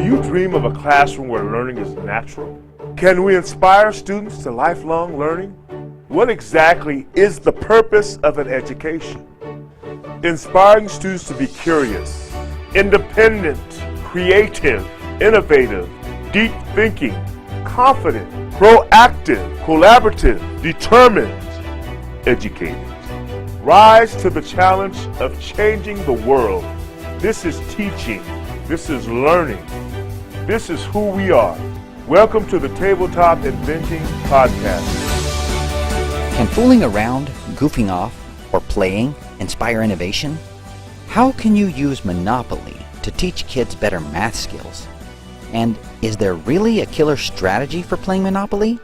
you dream of a classroom where learning is natural? Can we inspire students to lifelong learning? What exactly is the purpose of an education? Inspiring students to be curious, independent, creative, innovative, deep thinking, confident, proactive, collaborative, determined, educated. Rise to the challenge of changing the world. This is teaching. This is learning. This is who we are. Welcome to the Tabletop Inventing Podcast. Can fooling around, goofing off, or playing inspire innovation? How can you use Monopoly to teach kids better math skills? And is there really a killer strategy for playing Monopoly?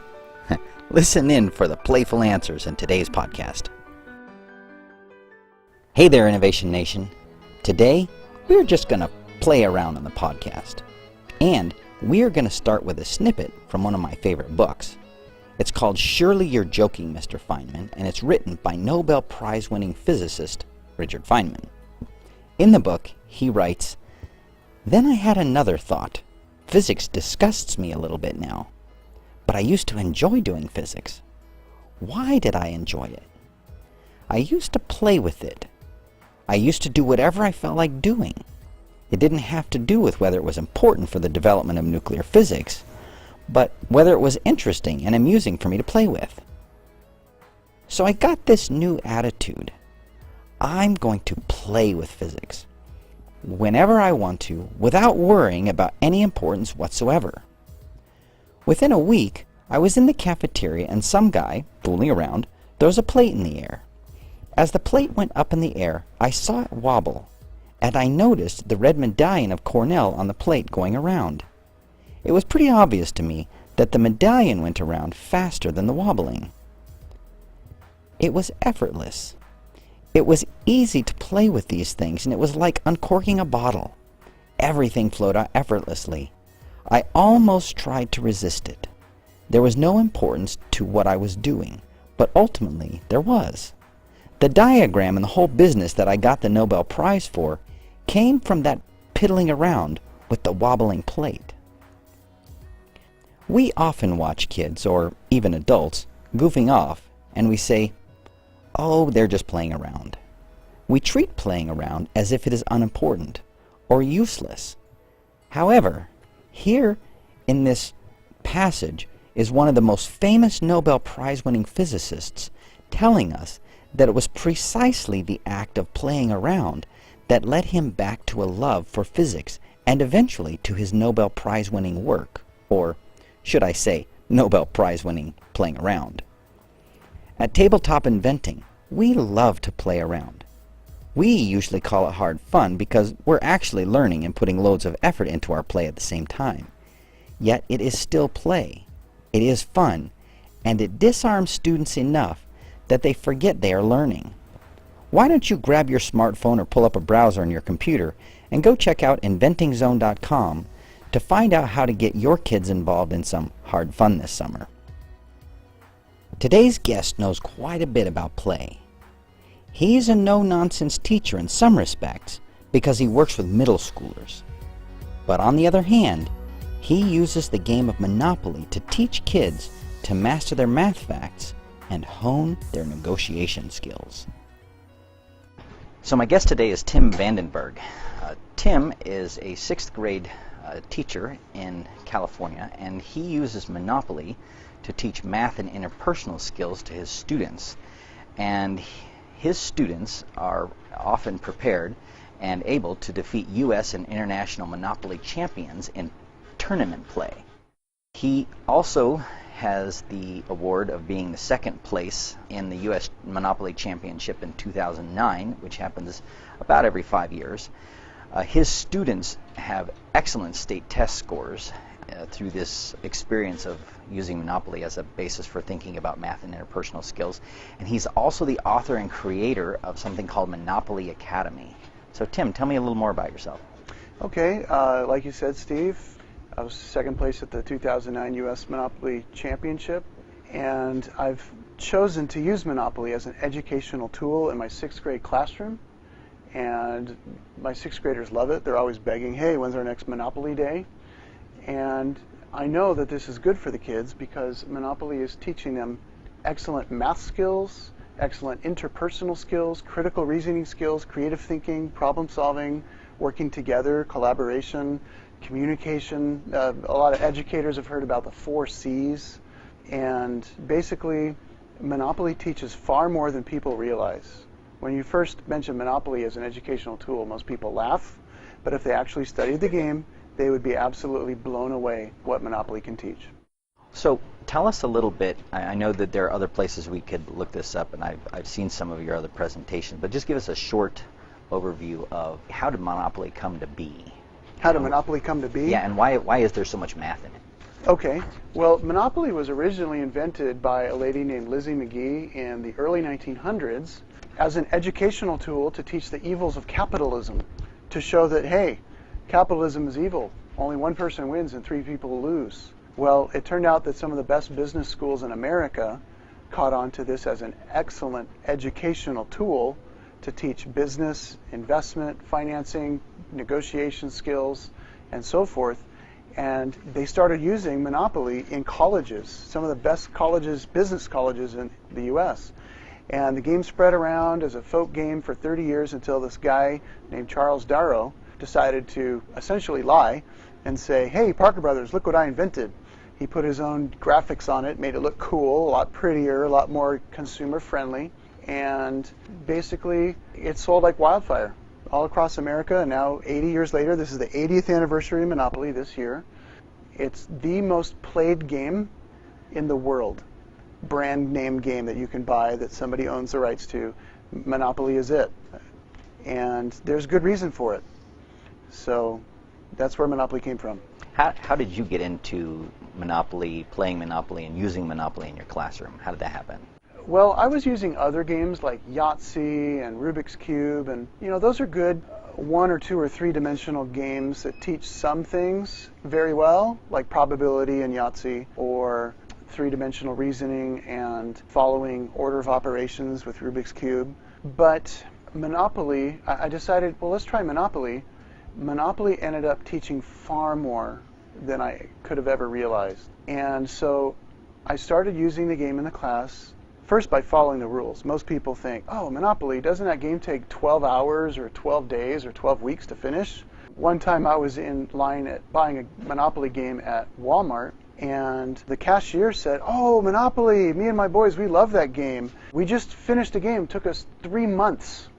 Listen in for the playful answers in today's podcast. Hey there, Innovation Nation. Today, we're just going to play around on the podcast. And we're going to start with a snippet from one of my favorite books. It's called Surely You're Joking, Mr. Feynman, and it's written by Nobel Prize-winning physicist Richard Feynman. In the book, he writes, "Then I had another thought. Physics disgusts me a little bit now. But I used to enjoy doing physics. Why did I enjoy it? I used to play with it. I used to do whatever I felt like doing. It didn't have to do with whether it was important for the development of nuclear physics, but whether it was interesting and amusing for me to play with. So I got this new attitude. I'm going to play with physics whenever I want to, without worrying about any importance whatsoever. Within a week, I was in the cafeteria and some guy, fooling around, throws a plate in the air. As the plate went up in the air, I saw it wobble, and I noticed the red medallion of Cornell on the plate going around. It was pretty obvious to me that the medallion went around faster than the wobbling. It was effortless. It was easy to play with these things, and it was like uncorking a bottle. Everything flowed out effortlessly. I almost tried to resist it. There was no importance to what I was doing, but ultimately there was. The diagram and the whole business that I got the Nobel Prize for came from that piddling around with the wobbling plate." We often watch kids, or even adults, goofing off, and we say, "Oh, they're just playing around." We treat playing around as if it is unimportant or useless. However, here in this passage is one of the most famous Nobel Prize-winning physicists telling us that it was precisely the act of playing around that led him back to a love for physics and eventually to his Nobel Prize-winning work, or should I say, Nobel Prize-winning playing around. At Tabletop Inventing, we love to play around. We usually call it hard fun because we're actually learning and putting loads of effort into our play at the same time. Yet it is still play. It is fun, and it disarms students enough that they forget they are learning. Why don't you grab your smartphone or pull up a browser on your computer and go check out inventingzone.com to find out how to get your kids involved in some hard fun this summer. Today's guest knows quite a bit about play. He's a no-nonsense teacher in some respects because he works with middle schoolers. But on the other hand, he uses the game of Monopoly to teach kids to master their math facts and hone their negotiation skills. So my guest today is Tim Vandenberg. Tim is a 6th grade teacher in California, and he uses Monopoly to teach math and interpersonal skills to his students. And his students are often prepared and able to defeat U.S. and international Monopoly champions in tournament play. He also has the award of being the 2nd place in the U.S. Monopoly Championship in 2009, which happens about every 5 years. His students have excellent state test scores through this experience of using Monopoly as a basis for thinking about math and interpersonal skills. And he's also the author and creator of something called Monopoly Academy. So Tim, tell me a little more about yourself. Okay, like you said, Steve, I was 2nd place at the 2009 U.S. Monopoly Championship, and I've chosen to use Monopoly as an educational tool in my 6th grade classroom, and my 6th graders love it. They're always begging, "Hey, when's our next Monopoly day?" And I know that this is good for the kids because Monopoly is teaching them excellent math skills, excellent interpersonal skills, critical reasoning skills, creative thinking, problem solving, working together, collaboration, communication. A lot of educators have heard about the 4 C's. And basically, Monopoly teaches far more than people realize. When you first mention Monopoly as an educational tool, most people laugh. But if they actually studied the game, they would be absolutely blown away what Monopoly can teach. So tell us a little bit. I know that there are other places we could look this up, and I've seen some of your other presentations, but just give us a short overview of how did Monopoly come to be? How did Monopoly come to be? Yeah, and why is there so much math in it? Okay. Well, Monopoly was originally invented by a lady named Lizzie McGee in the early 1900s as an educational tool to teach the evils of capitalism, to show that, hey, capitalism is evil. Only one person wins and 3 people lose. Well, it turned out that some of the best business schools in America caught on to this as an excellent educational tool to teach business, investment, financing, negotiation skills, and so forth. And they started using Monopoly in colleges, some of the best colleges, business colleges in the U.S. And the game spread around as a folk game for 30 years until this guy named Charles Darrow decided to essentially lie and say, hey, Parker Brothers, look what I invented. He put his own graphics on it, made it look cool, a lot prettier, a lot more consumer friendly. And basically, it sold like wildfire all across America. And now, 80 years later, this is the 80th anniversary of Monopoly this year. It's the most played game in the world. Brand name game that you can buy that somebody owns the rights to. Monopoly is it. And there's good reason for it. So that's where Monopoly came from. How did you get into Monopoly, playing Monopoly, and using Monopoly in your classroom? How did that happen? Well, I was using other games like Yahtzee and Rubik's Cube, and those are good 1 or 2 or 3 dimensional games that teach some things very well, like probability in Yahtzee, or 3-dimensional reasoning and following order of operations with Rubik's Cube. But Monopoly, I decided, well, let's try Monopoly. Monopoly ended up teaching far more than I could have ever realized. And so I started using the game in the class, first by following the rules. Most people think, oh, Monopoly, doesn't that game take 12 hours or 12 days or 12 weeks to finish? One time I was in line at buying a Monopoly game at Walmart, and the cashier said, oh, Monopoly, me and my boys, we love that game. We just finished a game. It took us 3 months.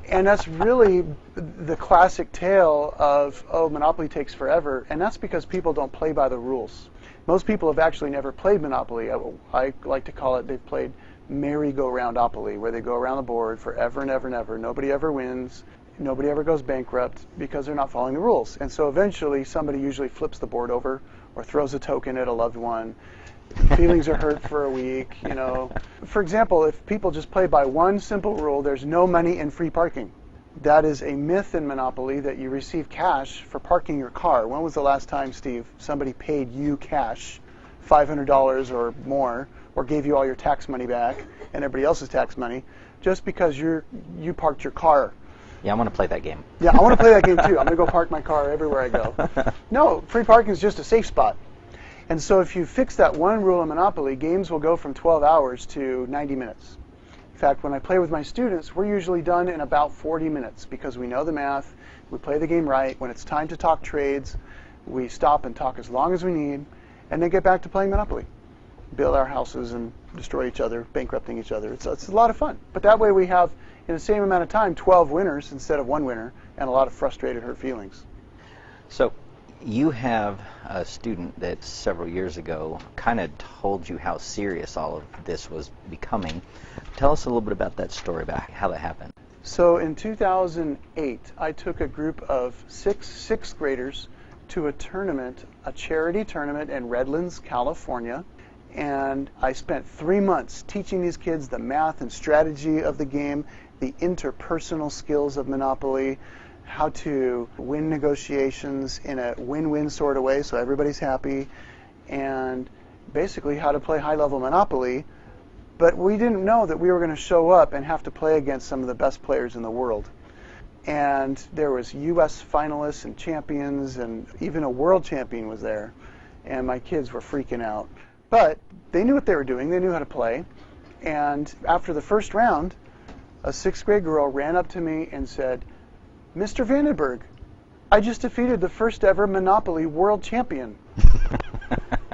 And that's really the classic tale of, oh, Monopoly takes forever. And that's because people don't play by the rules. Most people have actually never played Monopoly. I like to call it, they've played merry-go-roundopoly, where they go around the board forever and ever and ever. Nobody ever wins. Nobody ever goes bankrupt because they're not following the rules. And so eventually somebody usually flips the board over or throws a token at a loved one. Feelings are hurt for a week, For example, if people just play by one simple rule, there's no money in free parking. That is a myth in Monopoly, that you receive cash for parking your car. When was the last time, Steve, somebody paid you cash, $500 or more, or gave you all your tax money back and everybody else's tax money, just because you parked your car? Yeah, I want to play that game. Yeah, I want to play that game too. I'm going to go park my car everywhere I go. No, free parking is just a safe spot. And so if you fix that one rule in Monopoly, games will go from 12 hours to 90 minutes. In fact, when I play with my students, we're usually done in about 40 minutes because we know the math, we play the game right. When it's time to talk trades, we stop and talk as long as we need, and then get back to playing Monopoly. Build our houses and destroy each other, bankrupting each other. It's a lot of fun. But that way we have, in the same amount of time, 12 winners instead of 1 winner, and a lot of frustrated, hurt feelings. So you have a student that several years ago kind of told you how serious all of this was becoming. Tell us a little bit about that story, about how that happened. So in 2008, I took a group of sixth graders to a tournament, a charity tournament in Redlands, California. And I spent 3 months teaching these kids the math and strategy of the game, the interpersonal skills of Monopoly, how to win negotiations in a win-win sort of way so everybody's happy, and basically how to play high-level Monopoly. But we didn't know that we were going to show up and have to play against some of the best players in the world. And there was U.S. finalists and champions, and even a world champion was there. And my kids were freaking out. But they knew what they were doing. They knew how to play. And after the first round, a 6th grade girl ran up to me and said, "Mr. Vandenberg, I just defeated the first ever Monopoly world champion."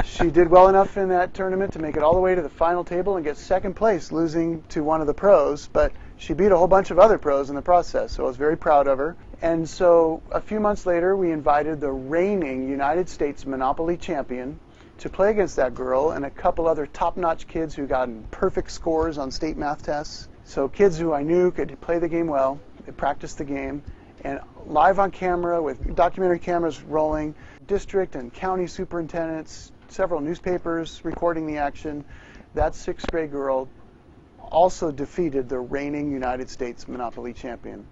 She did well enough in that tournament to make it all the way to the final table and get 2nd place, losing to one of the pros, but she beat a whole bunch of other pros in the process, so I was very proud of her. And so a few months later, we invited the reigning United States Monopoly champion to play against that girl and a couple other top-notch kids who got perfect scores on state math tests. So kids who I knew could play the game well, they practiced the game, and live on camera with documentary cameras rolling, district and county superintendents, several newspapers recording the action. That 6th grade girl also defeated the reigning United States Monopoly champion.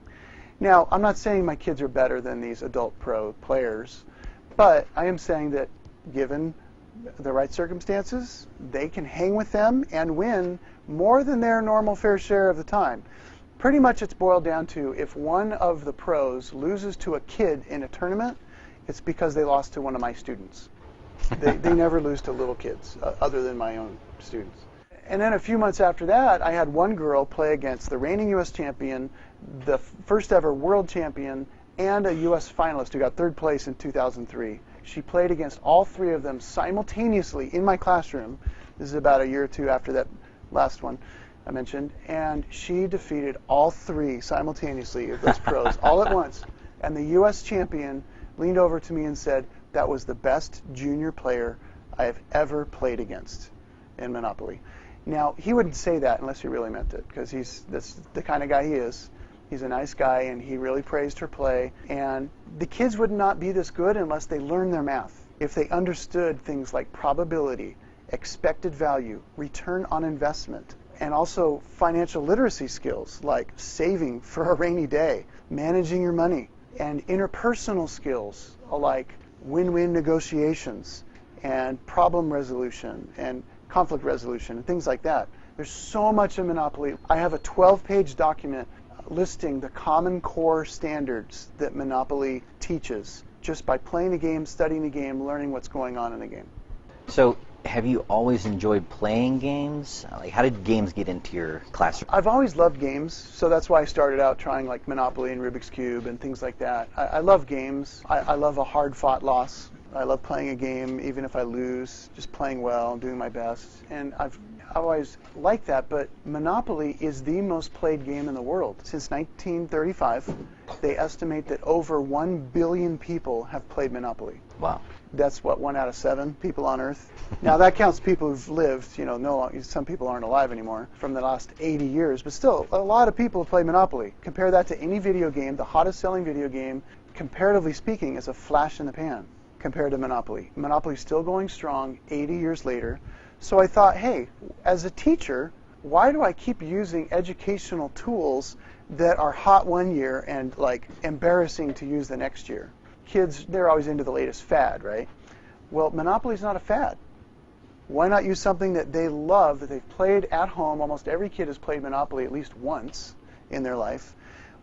Now, I'm not saying my kids are better than these adult pro players, but I am saying that given the right circumstances, they can hang with them and win more than their normal fair share of the time. Pretty much it's boiled down to, if one of the pros loses to a kid in a tournament, it's because they lost to one of my students. They never lose to little kids, other than my own students. And then a few months after that, I had one girl play against the reigning U.S. champion, the first ever world champion, and a U.S. finalist who got 3rd place in 2003. She played against all 3 of them simultaneously in my classroom. This is about a year or 2 after that last one I mentioned. And she defeated all 3 simultaneously of those pros, all at once. And the U.S. champion leaned over to me and said, "That was the best junior player I have ever played against in Monopoly." Now, he wouldn't say that unless he really meant it, because that's the kind of guy he is. He's a nice guy, and he really praised her play. And the kids would not be this good unless they learned their math. If they understood things like probability, expected value, return on investment, and also financial literacy skills like saving for a rainy day, managing your money, and interpersonal skills like win-win negotiations and problem resolution and conflict resolution and things like that. There's so much in Monopoly. I have a 12-page document listing the common core standards that Monopoly teaches just by playing the game, studying the game, learning what's going on in the game. So, have you always enjoyed playing games? Like, how did games get into your classroom? I've always loved games, so that's why I started out trying like Monopoly and Rubik's Cube and things like that. I love games. I love a hard-fought loss. I love playing a game, even if I lose, just playing well and doing my best. And I've always liked that, but Monopoly is the most played game in the world. Since 1935, they estimate that over 1 billion people have played Monopoly. Wow. That's what, 1 out of 7 people on Earth. Now that counts people who've lived, some people aren't alive anymore from the last 80 years, but still, a lot of people have played Monopoly. Compare that to any video game, the hottest selling video game, comparatively speaking, is a flash in the pan compared to Monopoly. Monopoly's still going strong 80 years later. So I thought, hey, as a teacher, why do I keep using educational tools that are hot one year and like embarrassing to use the next year? Kids, they're always into the latest fad, right? Well, Monopoly's not a fad. Why not use something that they love, that they've played at home? Almost every kid has played Monopoly at least once in their life.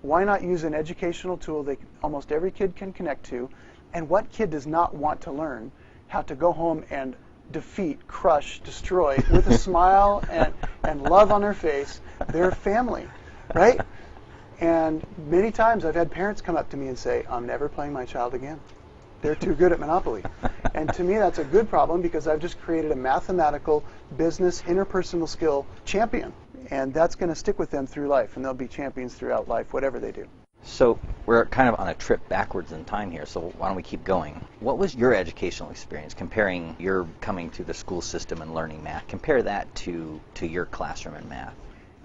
Why not use an educational tool that almost every kid can connect to? And what kid does not want to learn how to go home and defeat, crush, destroy, with a smile and love on their face, their family, right? And many times I've had parents come up to me and say, "I'm never playing my child again. They're too good at Monopoly." And to me, that's a good problem, because I've just created a mathematical, business, interpersonal skill champion. And that's going to stick with them through life, and they'll be champions throughout life, whatever they do. So we're kind of on a trip backwards in time here, so why don't we keep going? What was your educational experience comparing your coming to the school system and learning math? Compare that to your classroom in math.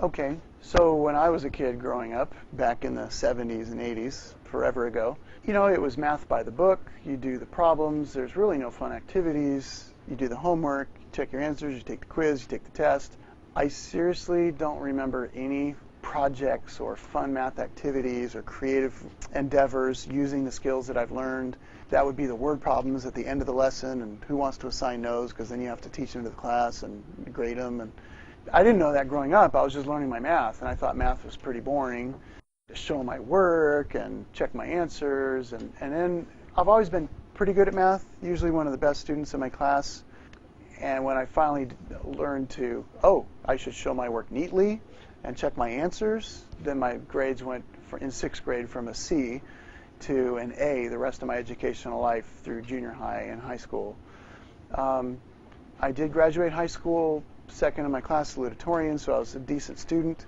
Okay, so when I was a kid growing up, back in the 70s and 80s, forever ago, it was math by the book. You do the problems. There's really no fun activities. You do the homework, you check your answers, you take the quiz, you take the test. I seriously don't remember any projects or fun math activities or creative endeavors using the skills that I've learned. That would be the word problems at the end of the lesson, and who wants to assign those, because then you have to teach them to the class and grade them. And I didn't know that growing up. I was just learning my math, and I thought math was pretty boring. show my work and check my answers. And then I've always been pretty good at math, usually one of the best students in my class. And when I finally learned to, I should show my work neatly and check my answers, then my grades went in sixth grade from a C to an A the rest of my educational life through junior high and high school. I did graduate high school second in my class salutatorian, so I was a decent student.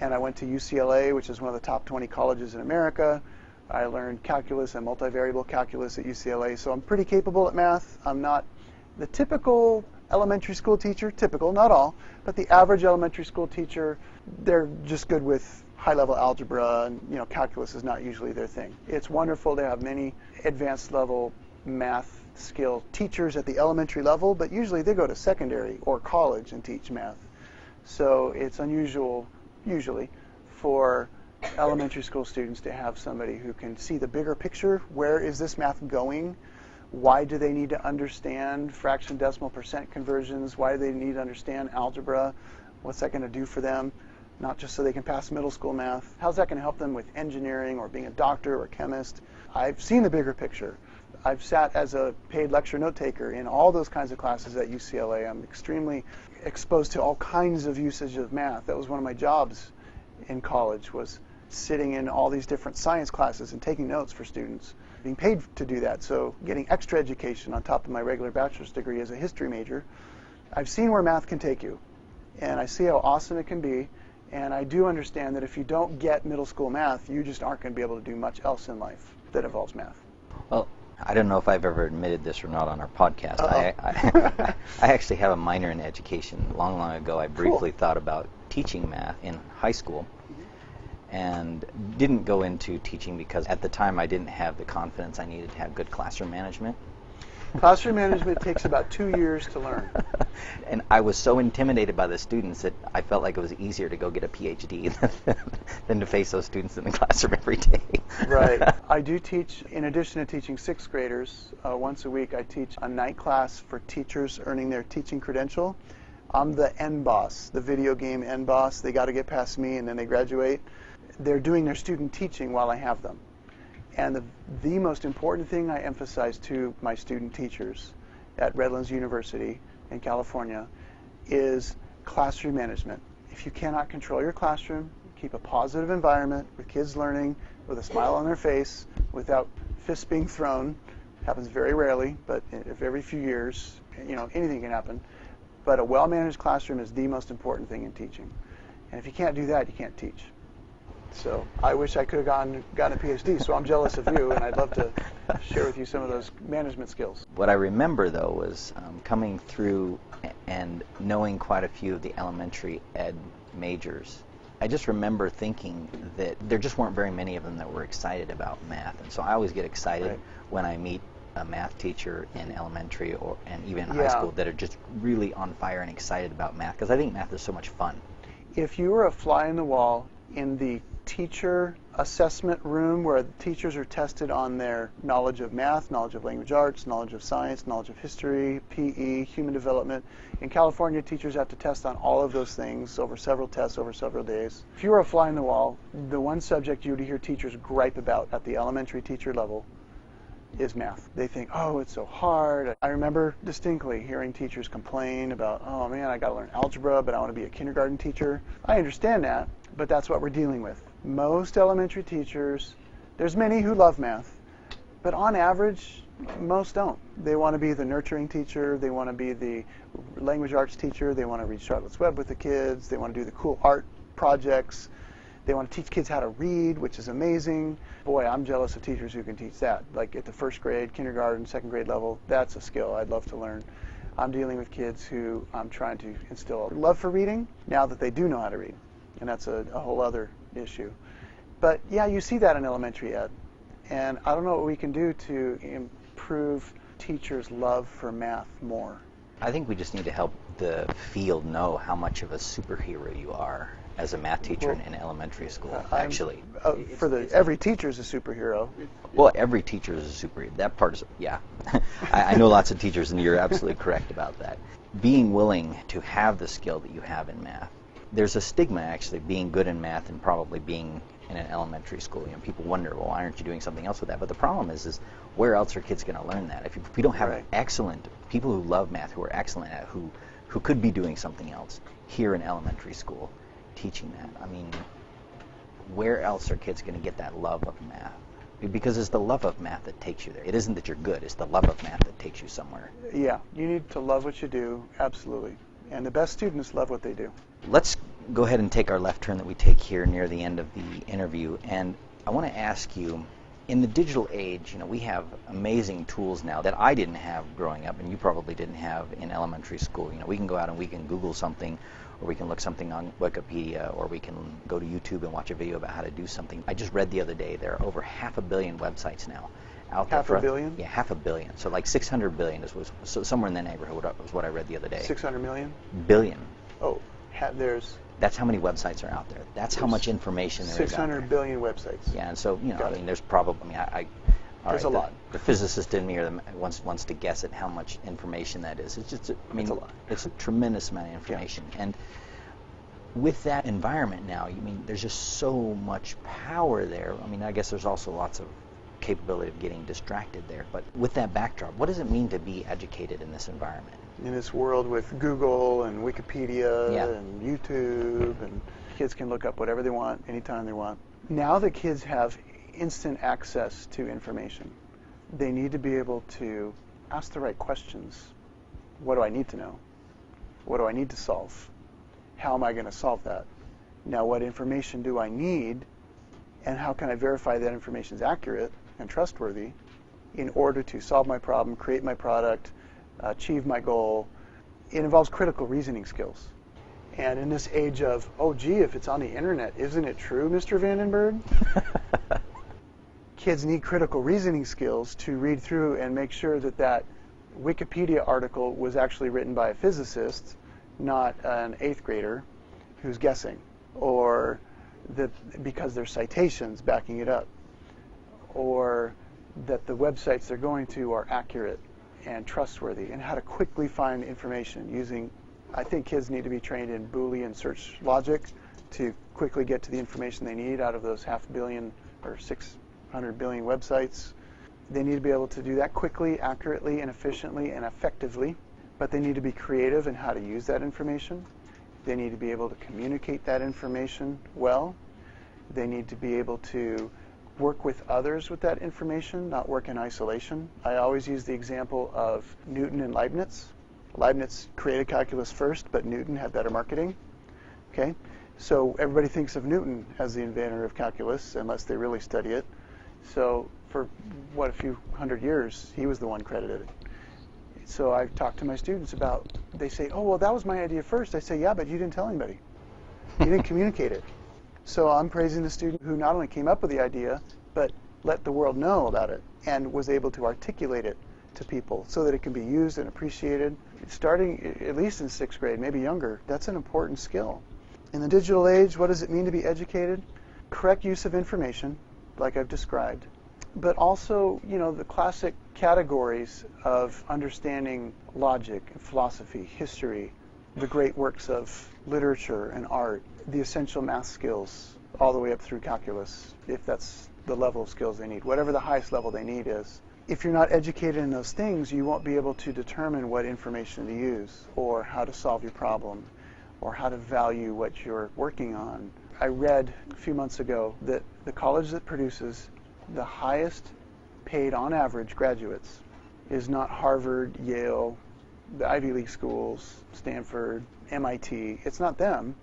And I went to UCLA, which is one of the top 20 colleges in America. I learned calculus and multivariable calculus at UCLA, so I'm pretty capable at math. I'm not the typical elementary school teacher, typical, not all, but the average elementary school teacher. They're just good with high-level algebra, and calculus is not usually their thing. It's wonderful to have many advanced level math skill teachers at the elementary level, but usually they go to secondary or college and teach math. So it's unusual, usually, for elementary school students to have somebody who can see the bigger picture. Where is this math going? Why do they need to understand fraction, decimal, percent conversions? Why do they need to understand algebra? What's that going to do for them? Not just so they can pass middle school math. How's that going to help them with engineering or being a doctor or a chemist? I've seen the bigger picture. I've sat as a paid lecture note taker in all those kinds of classes at UCLA. I'm extremely exposed to all kinds of usage of math. That was one of my jobs in college, was sitting in all these different science classes and taking notes for students, being paid to do that. So getting extra education on top of my regular bachelor's degree as a history major. I've seen where math can take you, and I see how awesome it can be. And I do understand that if you don't get middle school math, you just aren't going to be able to do much else in life that involves math. Well, I don't know if I've ever admitted this or not on our podcast. I actually have a minor in education. Long ago, I briefly thought about teaching math in high school, and didn't go into teaching because at the time I didn't have the confidence I needed to have good classroom management. Classroom management takes about 2 years to learn. And I was so intimidated by the students that I felt like it was easier to go get a PhD than to face those students in the classroom every day. Right. I do teach, in addition to teaching sixth graders, once a week I teach a night class for teachers earning their teaching credential. I'm the end boss, the video game end boss. They got to get past me and then they graduate. They're doing their student teaching while I have them. And the most important thing I emphasize to my student teachers at Redlands University in California is classroom management. If you cannot control your classroom, keep a positive environment with kids learning with a smile on their face, without fists being thrown, happens very rarely, but if every few years, anything can happen. But a well-managed classroom is the most important thing in teaching. And if you can't do that, you can't teach. So I wish I could have gotten a PhD, so I'm jealous of you, and I'd love to share with you some of those management skills. What I remember, though, was coming through and knowing quite a few of the elementary ed majors. I just remember thinking that there just weren't very many of them that were excited about math. And so I always get excited when I meet a math teacher in elementary and even in high school that are just really on fire and excited about math, because I think math is so much fun. If you were a fly in the wall in the teacher assessment room where the teachers are tested on their knowledge of math, knowledge of language arts, knowledge of science, knowledge of history, PE, human development. In California, teachers have to test on all of those things over several tests over several days. If you were a fly in the wall, the one subject you would hear teachers gripe about at the elementary teacher level is math. They think, oh, it's so hard. I remember distinctly hearing teachers complain about, oh man, I got to learn algebra, but I want to be a kindergarten teacher. I understand that, but that's what we're dealing with. Most elementary teachers, there's many who love math, but on average, most don't. They want to be the nurturing teacher, they want to be the language arts teacher, they want to read Charlotte's Web with the kids, they want to do the cool art projects, they want to teach kids how to read, which is amazing. Boy, I'm jealous of teachers who can teach that. Like at the first grade, kindergarten, second grade level, that's a skill I'd love to learn. I'm dealing with kids who I'm trying to instill a love for reading now that they do know how to read. And that's a whole other issue. But yeah, you see that in elementary ed. And I don't know what we can do to improve teachers' love for math more. I think we just need to help the field know how much of a superhero you are as a math teacher in elementary school, actually. Every teacher is a superhero. Well, every teacher is a superhero. That part is, yeah. I know lots of teachers, and you're absolutely correct about that. Being willing to have the skill that you have in math. There's a stigma, actually, being good in math and probably being in an elementary school. You know, people wonder, well, why aren't you doing something else with that? But the problem is where else are kids going to learn that? If we don't have excellent people who love math, who are excellent at it, who could be doing something else here in elementary school, teaching that. I mean, where else are kids going to get that love of math? Because it's the love of math that takes you there. It isn't that you're good, it's the love of math that takes you somewhere. Yeah, you need to love what you do, absolutely. And the best students love what they do. Let's go ahead and take our left turn that we take here near the end of the interview. And I want to ask you, in the digital age, you know, we have amazing tools now that I didn't have growing up, and you probably didn't have in elementary school. You know, we can go out and we can Google something, or we can look something on Wikipedia, or we can go to YouTube and watch a video about how to do something. I just read the other day there are over 500 million websites now out there. 500 million? Yeah, 500 million. So like 600 billion so somewhere in the neighborhood was what I read the other day. 600 million? Billion. Oh, there's... That's how many websites are out there. That's how much information there is out there. 600 billion websites. Yeah, and so, you know, I mean, there's probably, there's a lot. The physicist in me wants to guess at how much information that is. It's just, it's a lot. It's a tremendous amount of information. Yeah. And with that environment now, there's just so much power there. I mean, I guess there's also lots of capability of getting distracted there. But with that backdrop, what does it mean to be educated in this environment? In this world with Google and Wikipedia and YouTube, and kids can look up whatever they want, anytime they want. Now that kids have instant access to information, they need to be able to ask the right questions. What do I need to know? What do I need to solve? How am I going to solve that? Now, what information do I need, and how can I verify that information is accurate and trustworthy in order to solve my problem, create my product, achieve my goal? It involves critical reasoning skills. And in this age of, oh gee, if it's on the internet, isn't it true, Mr. Vandenberg? Kids need critical reasoning skills to read through and make sure that that Wikipedia article was actually written by a physicist, not an 8th grader who's guessing, or that because there's citations backing it up, or that the websites they're going to are accurate and trustworthy, and how to quickly find information using, I think kids need to be trained in Boolean search logic to quickly get to the information they need out of those 500 million or 600 billion websites. They need to be able to do that quickly, accurately, and efficiently and effectively, but they need to be creative in how to use that information. They need to be able to communicate that information well. They need to be able to work with others with that information, not work in isolation. I always use the example of Newton and Leibniz. Leibniz created calculus first, but Newton had better marketing. Okay, so everybody thinks of Newton as the inventor of calculus, unless they really study it. So for a few hundred years, he was the one credited. So I've talked to my students about, they say, oh, well, that was my idea first. I say, yeah, but you didn't tell anybody. You didn't communicate it. So I'm praising the student who not only came up with the idea, but let the world know about it and was able to articulate it to people so that it can be used and appreciated. Starting at least in 6th grade, maybe younger, that's an important skill. In the digital age, what does it mean to be educated? Correct use of information, like I've described, but also, you know, the classic categories of understanding logic, philosophy, history, the great works of literature and art, the essential math skills, all the way up through calculus, if that's the level of skills they need, whatever the highest level they need is. If you're not educated in those things, you won't be able to determine what information to use, or how to solve your problem, or how to value what you're working on. I read a few months ago that the college that produces the highest paid on average graduates is not Harvard, Yale, the Ivy League schools, Stanford, MIT. It's not them.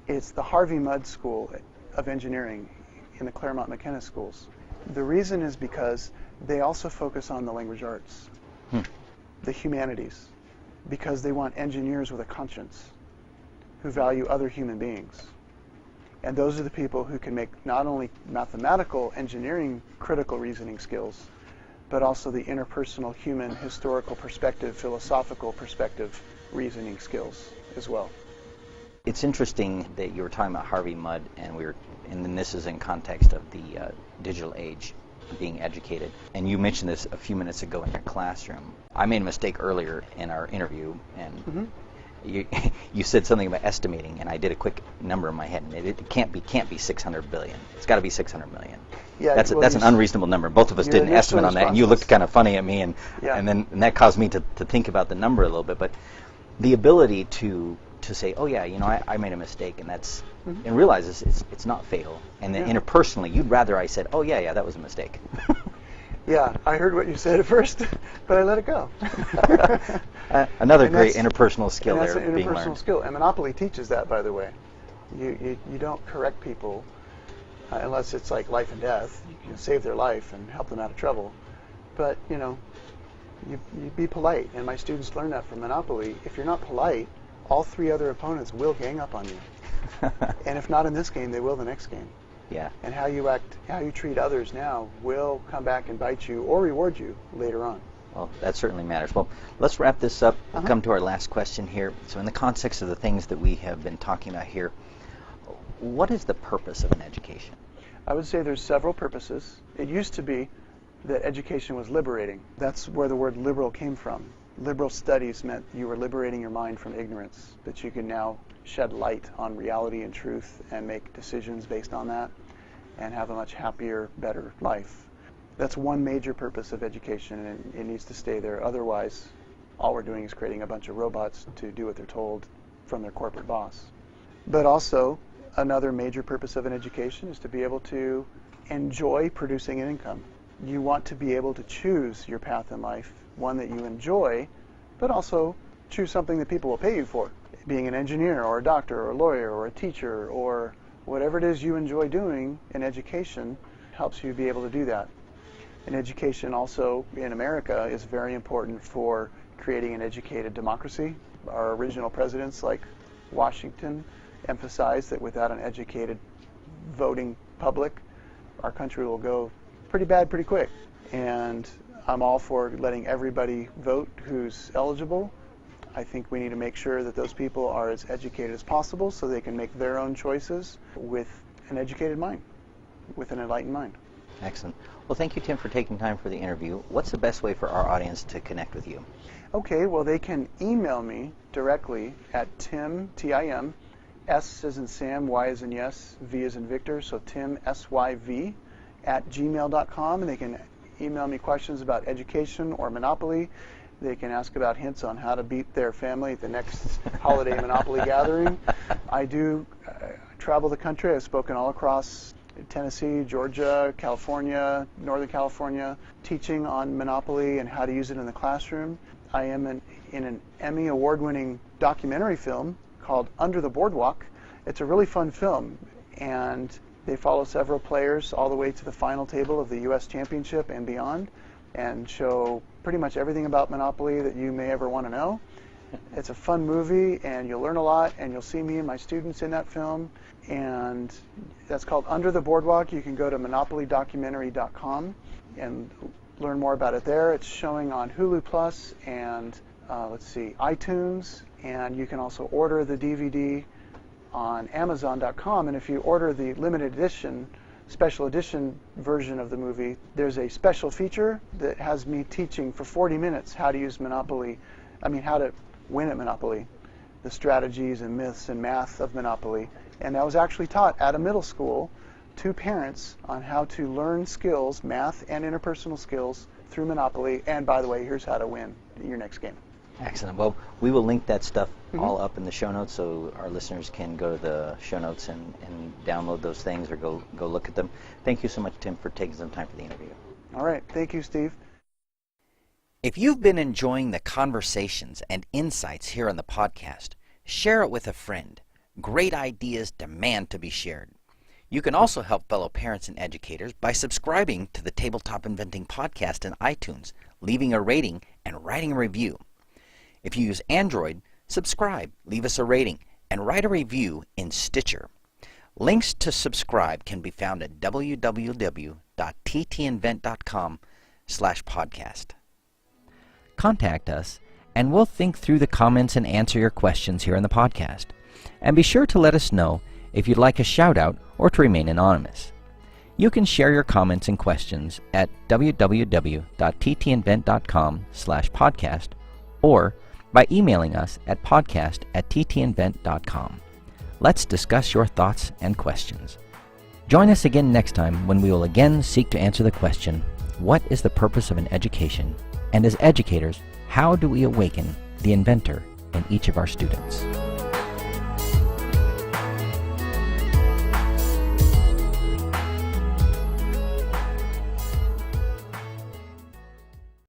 It's the Harvey Mudd School of Engineering in the Claremont McKenna schools. The reason is because they also focus on the language arts, the humanities, because they want engineers with a conscience who value other human beings. And those are the people who can make not only mathematical, engineering, critical reasoning skills, but also the interpersonal, human, historical perspective, philosophical perspective reasoning skills as well. It's interesting that you were talking about Harvey Mudd, and then this is in context of the digital age, being educated. And you mentioned this a few minutes ago in your classroom. I made a mistake earlier in our interview, and you you said something about estimating, and I did a quick number in my head, and it can't be 600 billion. It's got to be 600 million. Yeah, that's well, that's an unreasonable number. Both of us did an estimate on that, and you looked kind of funny at me, and that caused me to think about the number a little bit. But the ability to say, oh yeah, I made a mistake, and that's and realize it's not fatal. And then interpersonally, you'd rather I said, oh yeah, that was a mistake. Yeah, I heard what you said at first, but I let it go. Another great interpersonal skill there. That's an interpersonal being learned. skill, and Monopoly teaches that, by the way. You don't correct people unless it's like life and death. You can save their life and help them out of trouble. But you be polite, and my students learn that from Monopoly. If you're not polite, all three other opponents will gang up on you. And if not in this game, they will the next game. Yeah. And how you act, how you treat others now will come back and bite you or reward you later on. Well, that certainly matters. Well, let's wrap this up. We'll come to our last question here. So in the context of the things that we have been talking about here, what is the purpose of an education? I would say there's several purposes. It used to be that education was liberating. That's where the word liberal came from. Liberal studies meant you were liberating your mind from ignorance, that you can now shed light on reality and truth and make decisions based on that and have a much happier, better life. That's one major purpose of education, and it needs to stay there. Otherwise, all we're doing is creating a bunch of robots to do what they're told from their corporate boss. But also, another major purpose of an education is to be able to enjoy producing an income. You want to be able to choose your path in life, one that you enjoy, but also choose something that people will pay you for. Being an engineer or a doctor or a lawyer or a teacher or whatever it is you enjoy doing in education helps you be able to do that. And education also in America is very important for creating an educated democracy. Our original presidents like Washington emphasized that without an educated voting public, our country will go pretty bad pretty quick. And I'm all for letting everybody vote who's eligible. I think we need to make sure that those people are as educated as possible so they can make their own choices with an educated mind, with an enlightened mind. Excellent. Well, thank you, Tim, for taking time for the interview. What's the best way for our audience to connect with you? Okay, well, they can email me directly at Tim, S as in Sam, Y as in yes, V as in Victor, so Tim, SYV, @gmail.com, and they can email me questions about education or Monopoly. They can ask about hints on how to beat their family at the next holiday Monopoly gathering. I do travel the country. I've spoken all across Tennessee, Georgia, California, Northern California, teaching on Monopoly and how to use it in the classroom. I am in an Emmy award-winning documentary film called Under the Boardwalk. It's a really fun film, and they follow several players all the way to the final table of the U.S. Championship and beyond, and show pretty much everything about Monopoly that you may ever want to know. It's a fun movie, and you'll learn a lot, and you'll see me and my students in that film, and that's called Under the Boardwalk. You can go to monopolydocumentary.com and learn more about it there. It's showing on Hulu Plus and iTunes, and you can also order the DVD on Amazon.com, and if you order the limited edition, special edition version of the movie, there's a special feature that has me teaching for 40 minutes how to use Monopoly, how to win at Monopoly, the strategies and myths and math of Monopoly. And that was actually taught at a middle school to parents on how to learn skills, math and interpersonal skills, through Monopoly. And by the way, here's how to win your next game. Excellent. Well, we will link that stuff all up in the show notes so our listeners can go to the show notes and download those things or go look at them. Thank you so much, Tim, for taking some time for the interview. All right. Thank you, Steve. If you've been enjoying the conversations and insights here on the podcast, share it with a friend. Great ideas demand to be shared. You can also help fellow parents and educators by subscribing to the Tabletop Inventing podcast in iTunes, leaving a rating, and writing a review. If you use Android, subscribe, leave us a rating, and write a review in Stitcher. Links to subscribe can be found at www.ttinvent.com/podcast. Contact us, and we'll think through the comments and answer your questions here in the podcast. And be sure to let us know if you'd like a shout-out or to remain anonymous. You can share your comments and questions at www.ttinvent.com/podcast or by emailing us at podcast@ttinvent.com. Let's discuss your thoughts and questions. Join us again next time when we will again seek to answer the question, what is the purpose of an education? And as educators, how do we awaken the inventor in each of our students?